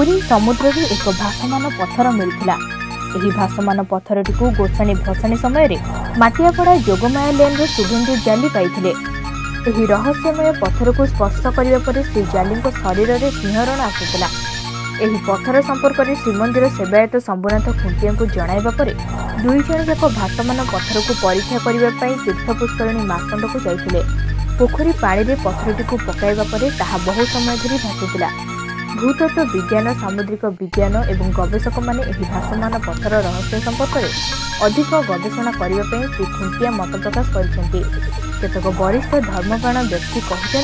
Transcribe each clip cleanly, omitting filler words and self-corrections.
पुरी समुद्र एक भासमान पत्थर मिलता। यही भासमान पत्थरटी गोसाणी भसाणी समय माटियापड़ा जोगमाया लेन शुभेन्दु जाली पाई। रहस्यमय पत्थर को स्पर्श करने पर श्री जाली शरीर में सिंहरण आसाला। यह पत्थर संपर्क में श्रीमंदिर सेवायत शंभुनाथ खुंटिया को जणाइबा परे दुई जण जाक भासमान पत्थर को परीक्षा करने तीर्थ पुष्करणी मार्कंड को जाइथिले। पोखरी पानी में पत्थरटी को पकाइबा परे ताहा बहु समय धरी भासीथिला। भूतत्व विज्ञान, सामुद्रिक विज्ञान एवं गवेषक माने एही भासमान पत्थर रहस्य संपर्क में अधिक गवेषणा करने श्री खुंटिया मत प्रकाश करछन्ति। केतक वरिष्ठ धर्मप्राण व्यक्ति कहते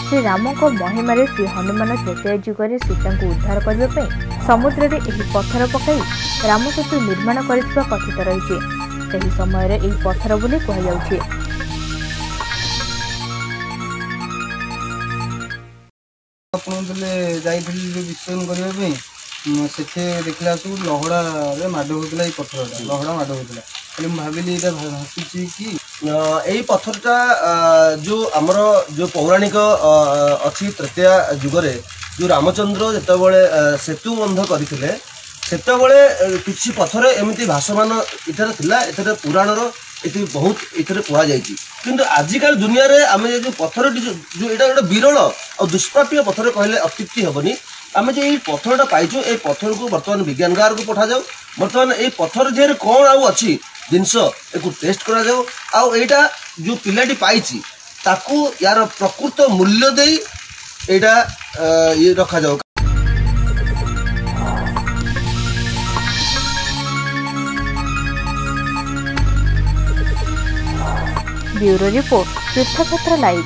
श्री राम महिमार श्री हनुमान त्रेतया युगरे सीता को उद्धार करने समुद्र में यह पत्थर पकाई राम सेतु निर्माण करथिबा कथित रही। सही समय यह पत्थर बोली कहुछि। विश्लेषण करने देखला सब लहड़ा माड़ होता है। पत्थरटा लहड़ा माड़ होता है। भाविली ये भाषुची कि यही पत्थरटा जो आमर जो पौराणिक अच्छी तृतीया जुगरे जो रामचंद्र जितेबाला सेतु बंध करते सेतबले किसी पत्थर एमती भाषमान इधर थिला। इधर पुराणर ये बहुत इधर कहुई कि आजिकल दुनिया रे आम जो पत्थर जो यहाँ गोटे विरल और दुष्प्राप्य पत्थर कहले अत्युक्ति हेनी। आम जो ये पत्थरटा पाइचु ये पत्थर को बर्तमान विज्ञानगार को पठा जाऊ। बर्तमान ये पत्थर जे कौन आउ अच्छी जिनस एक टेस्ट करा जाऊ। आउ एटा जो पिलाटी पाइची ताकू यार प्रकृत मूल्य दे एटा ये रखा जाऊ। ब्यूरो रिपोर्ट तीर्थक्षेत्र लाइव।